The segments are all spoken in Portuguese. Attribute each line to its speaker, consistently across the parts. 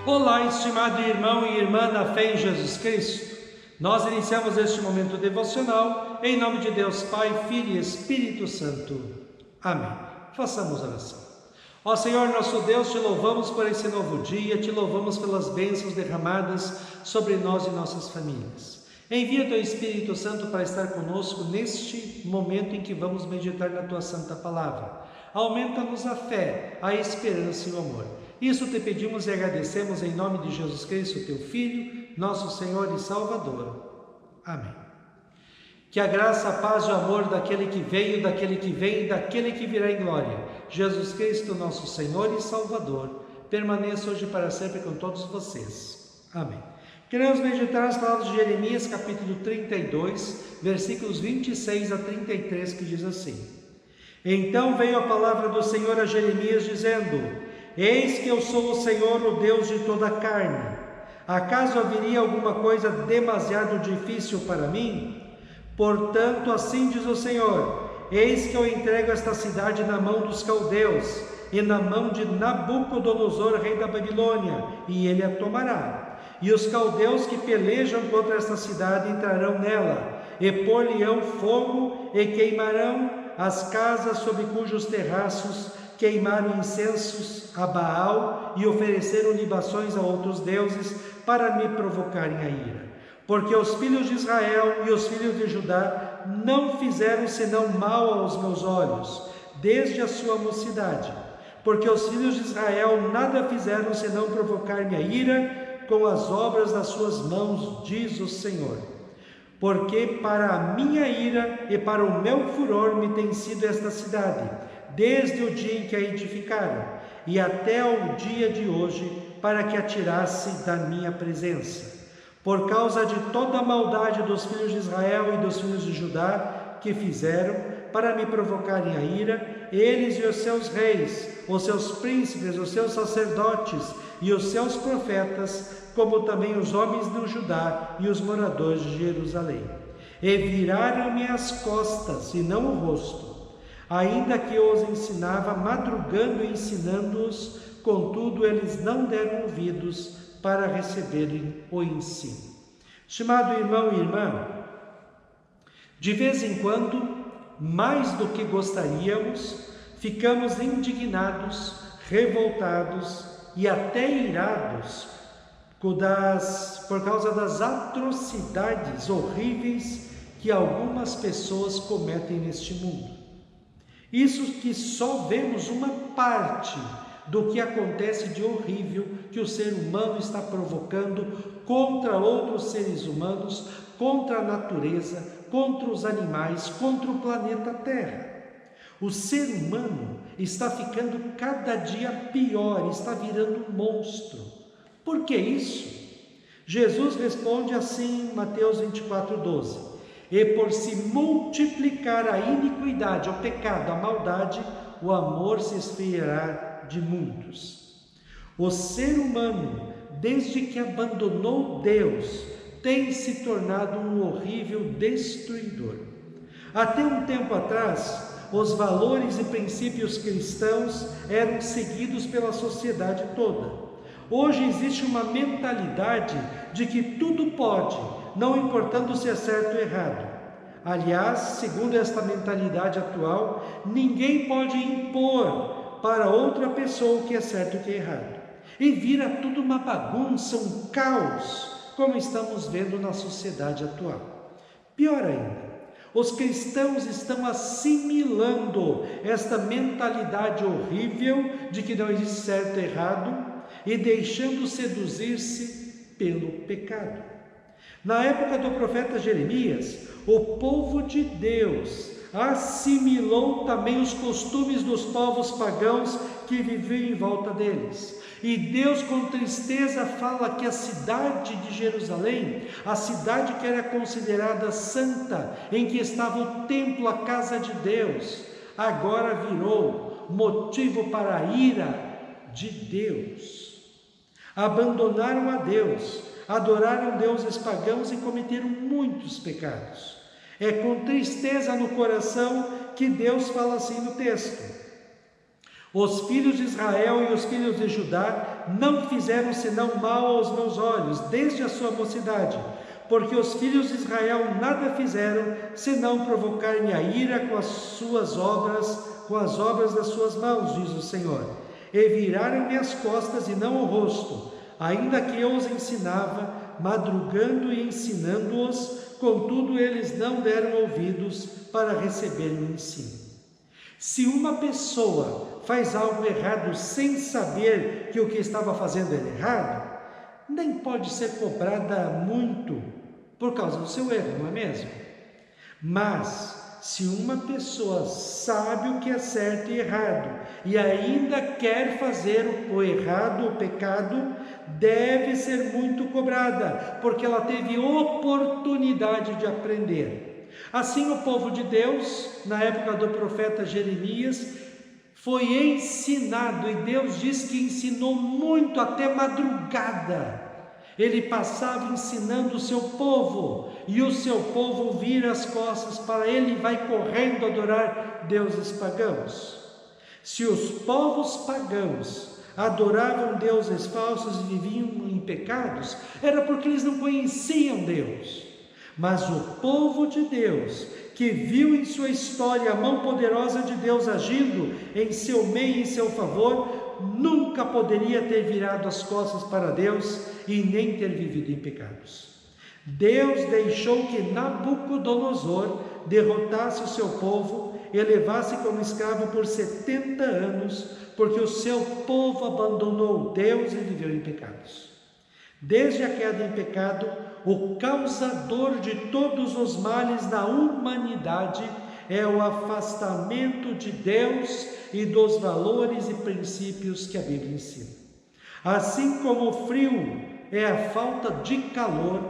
Speaker 1: Olá, estimado irmão e irmã na fé em Jesus Cristo. Nós iniciamos este momento devocional em nome de Deus Pai, Filho e Espírito Santo. Amém. Façamos oração. Ó Senhor nosso Deus, te louvamos por esse novo dia, te louvamos pelas bênçãos derramadas sobre nós e nossas famílias. Envia teu Espírito Santo para estar conosco neste momento em que vamos meditar na tua santa palavra. Aumenta-nos a fé, a esperança e o amor. Isso te pedimos e agradecemos em nome de Jesus Cristo, teu Filho, nosso Senhor e Salvador. Amém. Que a graça, a paz e o amor daquele que veio, daquele que vem e daquele que virá em glória, Jesus Cristo, nosso Senhor e Salvador, permaneça hoje e para sempre com todos vocês. Amém. Queremos meditar as palavras de Jeremias, capítulo 32, versículos 26 a 33, que diz assim: Então veio a palavra do Senhor a Jeremias, dizendo: Eis que eu sou o Senhor, o Deus de toda a carne. Acaso haveria alguma coisa demasiado difícil para mim? Portanto, assim diz o Senhor: Eis que eu entrego esta cidade na mão dos caldeus e na mão de Nabucodonosor, rei da Babilônia, e ele a tomará. E os caldeus que pelejam contra esta cidade entrarão nela, e pôr-lhe-ão fogo, e queimarão as casas sob cujos terraços queimaram incensos a Baal e ofereceram libações a outros deuses para me provocarem a ira. Porque os filhos de Israel e os filhos de Judá não fizeram senão mal aos meus olhos, desde a sua mocidade. Porque os filhos de Israel nada fizeram senão provocar-me a ira com as obras das suas mãos, diz o Senhor. Porque para a minha ira e para o meu furor me tem sido esta cidade, desde o dia em que a edificaram, e até ao dia de hoje, para que a tirasse da minha presença. Por causa de toda a maldade dos filhos de Israel e dos filhos de Judá, que fizeram para me provocarem a ira, eles e os seus reis, os seus príncipes, os seus sacerdotes e os seus profetas, como também os homens do Judá e os moradores de Jerusalém. E viraram-me as costas e não o rosto, ainda que eu os ensinava, madrugando e ensinando-os, contudo eles não deram ouvidos para receberem o ensino. Estimado irmão e irmã, de vez em quando, mais do que gostaríamos, ficamos indignados, revoltados e até irados por causa das atrocidades horríveis que algumas pessoas cometem neste mundo. Isso que só vemos uma parte do que acontece de horrível que o ser humano está provocando contra outros seres humanos, contra a natureza, contra os animais, contra o planeta Terra. O ser humano está ficando cada dia pior, está virando um monstro. Por que isso? Jesus responde assim em Mateus 24:12: E por se multiplicar a iniquidade, o pecado, a maldade, o amor se esfriará de muitos. O ser humano, desde que abandonou Deus, tem se tornado um horrível destruidor. Até um tempo atrás, os valores e princípios cristãos eram seguidos pela sociedade toda. Hoje existe uma mentalidade de que tudo pode, não importando se é certo ou errado. Aliás, segundo esta mentalidade atual, ninguém pode impor para outra pessoa o que é certo e o que é errado. E vira tudo uma bagunça, um caos, como estamos vendo na sociedade atual. Pior ainda, os cristãos estão assimilando esta mentalidade horrível de que não existe certo e errado e deixando seduzir-se pelo pecado. Na época do profeta Jeremias, o povo de Deus assimilou também os costumes dos povos pagãos que viviam em volta deles. E Deus com tristeza fala que a cidade de Jerusalém, a cidade que era considerada santa, em que estava o templo, a casa de Deus, agora virou motivo para a ira de Deus. Abandonaram a Deus, adoraram deuses pagãos e cometeram muitos pecados. É com tristeza no coração que Deus fala assim no texto: Os filhos de Israel e os filhos de Judá não fizeram senão mal aos meus olhos, desde a sua mocidade, porque os filhos de Israel nada fizeram, senão provocar-me a ira com as suas obras, com as obras das suas mãos, diz o Senhor. E viraram-me as costas e não o rosto, ainda que eu os ensinava, madrugando e ensinando-os, contudo eles não deram ouvidos para receber o ensino. Se uma pessoa faz algo errado sem saber que o que estava fazendo era errado, nem pode ser cobrada muito por causa do seu erro, não é mesmo? Mas se uma pessoa sabe o que é certo e errado e ainda quer fazer o errado, o pecado, deve ser muito cobrada, porque ela teve oportunidade de aprender. Assim, o povo de Deus, na época do profeta Jeremias, foi ensinado, e Deus diz que ensinou muito, até madrugada. Ele passava ensinando o seu povo, e o seu povo vira as costas para ele e vai correndo adorar deuses pagãos. Se os povos pagãos adoravam deuses falsos e viviam em pecados, era porque eles não conheciam Deus. Mas o povo de Deus, que viu em sua história a mão poderosa de Deus agindo em seu meio e em seu favor, nunca poderia ter virado as costas para Deus e nem ter vivido em pecados. Deus deixou que Nabucodonosor derrotasse o seu povo e levasse como escravo por 70 anos, porque o seu povo abandonou Deus e viveu em pecados. Desde a queda em pecado, o causador de todos os males na humanidade é o afastamento de Deus e dos valores e princípios que a Bíblia ensina. Assim como o frio é a falta de calor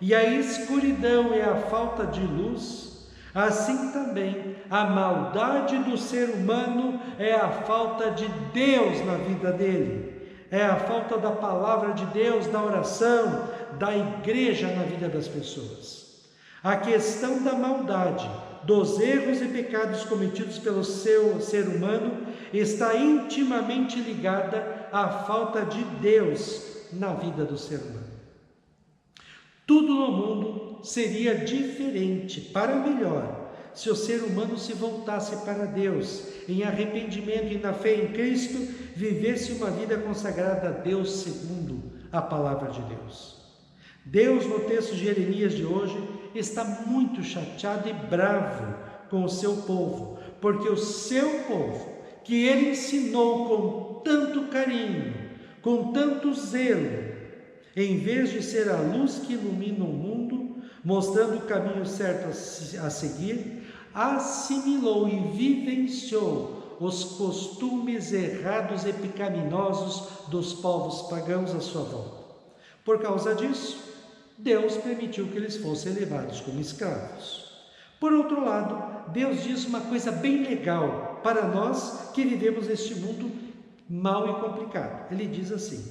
Speaker 1: e a escuridão é a falta de luz, assim também a maldade do ser humano é a falta de Deus na vida dele. É a falta da palavra de Deus, da oração, da igreja na vida das pessoas. A questão da maldade, dos erros e pecados cometidos pelo seu ser humano está intimamente ligada à falta de Deus na vida do ser humano. Tudo no mundo seria diferente, para melhor, se o ser humano se voltasse para Deus, em arrependimento e na fé em Cristo, vivesse uma vida consagrada a Deus segundo a palavra de Deus. Deus, no texto de Jeremias de hoje, está muito chateado e bravo com o seu povo, porque o seu povo, que ele ensinou com tanto carinho, com tanto zelo, em vez de ser a luz que ilumina o mundo, mostrando o caminho certo a seguir, assimilou e vivenciou os costumes errados e pecaminosos dos povos pagãos à sua volta. Por causa disso, Deus permitiu que eles fossem levados como escravos. Por outro lado, Deus diz uma coisa bem legal para nós que vivemos neste mundo mau e complicado. Ele diz assim: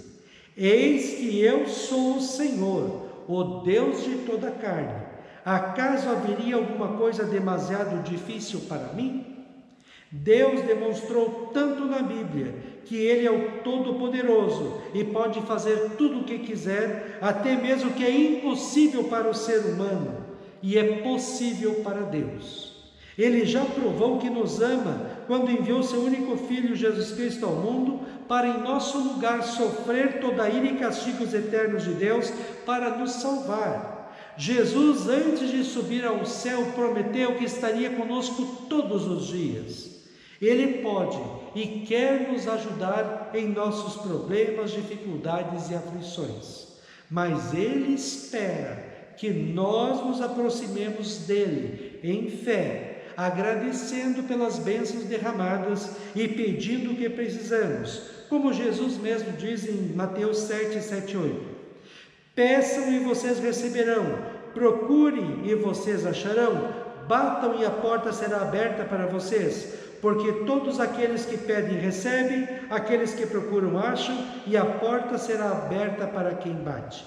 Speaker 1: eis que eu sou o Senhor, o Deus de toda a carne. Acaso haveria alguma coisa demasiado difícil para mim? Deus demonstrou tanto na Bíblia que Ele é o Todo-Poderoso e pode fazer tudo o que quiser, até mesmo o que é impossível para o ser humano, e é possível para Deus. Ele já provou que nos ama quando enviou seu único Filho, Jesus Cristo, ao mundo, para em nosso lugar sofrer toda a ira e castigos eternos de Deus para nos salvar. Jesus, antes de subir ao céu, prometeu que estaria conosco todos os dias. Ele pode e quer nos ajudar em nossos problemas, dificuldades e aflições, mas Ele espera que nós nos aproximemos dEle em fé, agradecendo pelas bênçãos derramadas e pedindo o que precisamos, como Jesus mesmo diz em Mateus 7, 7, 8. Peçam e vocês receberão, procurem e vocês acharão, batam e a porta será aberta para vocês, porque todos aqueles que pedem recebem, aqueles que procuram acham, e a porta será aberta para quem bate.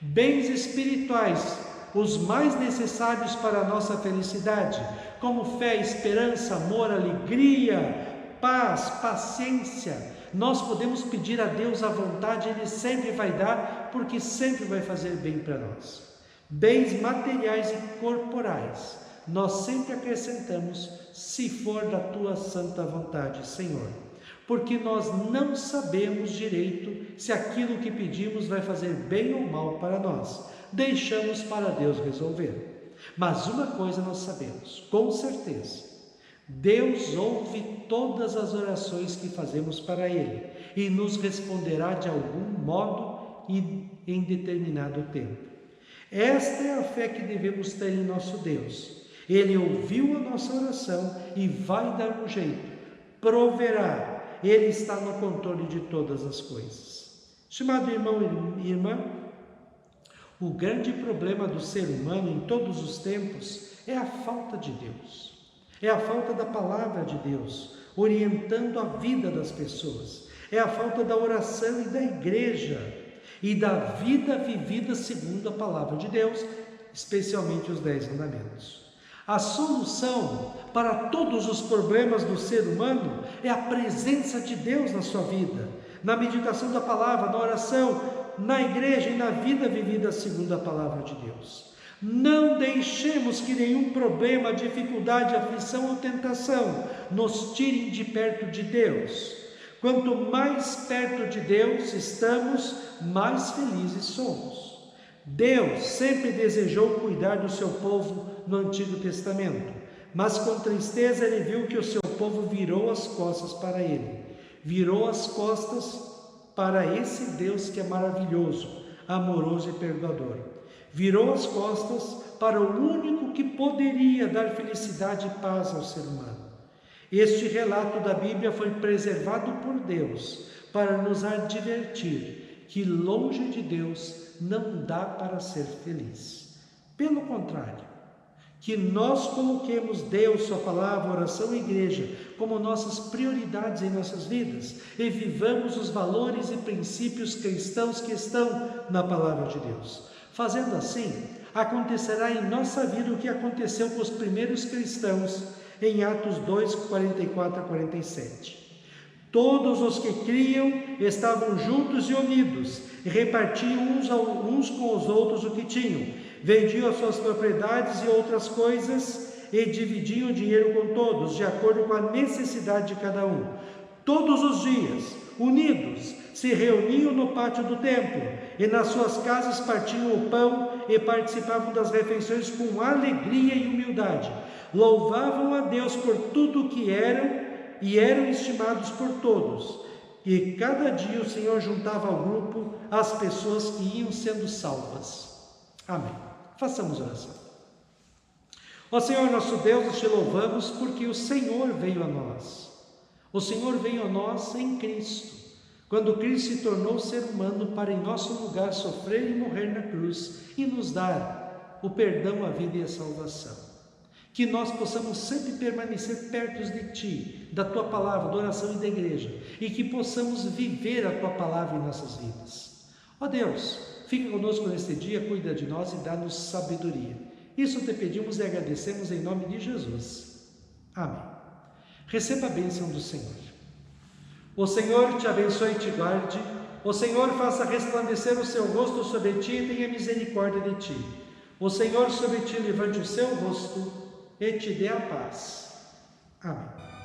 Speaker 1: Bens espirituais, os mais necessários para a nossa felicidade, como fé, esperança, amor, alegria, paz, paciência. Nós podemos pedir a Deus à vontade, Ele sempre vai dar, porque sempre vai fazer bem para nós. Bens materiais e corporais, nós sempre acrescentamos, se for da tua santa vontade, Senhor. Porque nós não sabemos direito se aquilo que pedimos vai fazer bem ou mal para nós. Deixamos para Deus resolver. Mas uma coisa nós sabemos, com certeza: Deus ouve todas as orações que fazemos para Ele e nos responderá de algum modo e em determinado tempo. Esta é a fé que devemos ter em nosso Deus. Ele ouviu a nossa oração e vai dar um jeito, proverá. Ele está no controle de todas as coisas. Estimado irmão e irmã, o grande problema do ser humano em todos os tempos é a falta de Deus. É a falta da palavra de Deus, orientando a vida das pessoas. É a falta da oração e da igreja, e da vida vivida segundo a palavra de Deus, especialmente os 10 mandamentos. A solução para todos os problemas do ser humano é a presença de Deus na sua vida, na meditação da palavra, na oração, na igreja e na vida vivida segundo a palavra de Deus. Não deixemos que nenhum problema, dificuldade, aflição ou tentação nos tirem de perto de Deus. Quanto mais perto de Deus estamos, mais felizes somos. Deus sempre desejou cuidar do seu povo no Antigo Testamento, mas com tristeza ele viu que o seu povo virou as costas para ele. Virou as costas para esse Deus que é maravilhoso, amoroso e perdoador. Virou as costas para o único que poderia dar felicidade e paz ao ser humano. Este relato da Bíblia foi preservado por Deus para nos advertir que longe de Deus não dá para ser feliz. Pelo contrário, que nós coloquemos Deus, sua palavra, oração e igreja como nossas prioridades em nossas vidas e vivamos os valores e princípios cristãos que estão na palavra de Deus. Fazendo assim, acontecerá em nossa vida o que aconteceu com os primeiros cristãos em Atos 2, 44 a 47. Todos os que criam estavam juntos e unidos, e repartiam uns com os outros o que tinham, vendiam as suas propriedades e outras coisas, e dividiam o dinheiro com todos, de acordo com a necessidade de cada um. Todos os dias, unidos, se reuniam no pátio do templo, e nas suas casas partiam o pão e participavam das refeições com alegria e humildade. Louvavam a Deus por tudo o que eram e eram estimados por todos. E cada dia o Senhor juntava ao grupo as pessoas que iam sendo salvas. Amém. Façamos oração. Ó Senhor nosso Deus, nós te louvamos porque o Senhor veio a nós. O Senhor veio a nós em Cristo, quando Cristo se tornou ser humano para em nosso lugar sofrer e morrer na cruz e nos dar o perdão, a vida e a salvação. Que nós possamos sempre permanecer perto de Ti, da Tua palavra, da oração e da igreja, e que possamos viver a Tua palavra em nossas vidas. Ó Deus, fica conosco neste dia, cuida de nós e dá-nos sabedoria. Isso te pedimos e agradecemos em nome de Jesus. Amém. Receba a bênção do Senhor. O Senhor te abençoe e te guarde. O Senhor faça resplandecer o seu rosto sobre ti e tenha misericórdia de ti. O Senhor sobre ti levante o seu rosto e te dê a paz. Amém.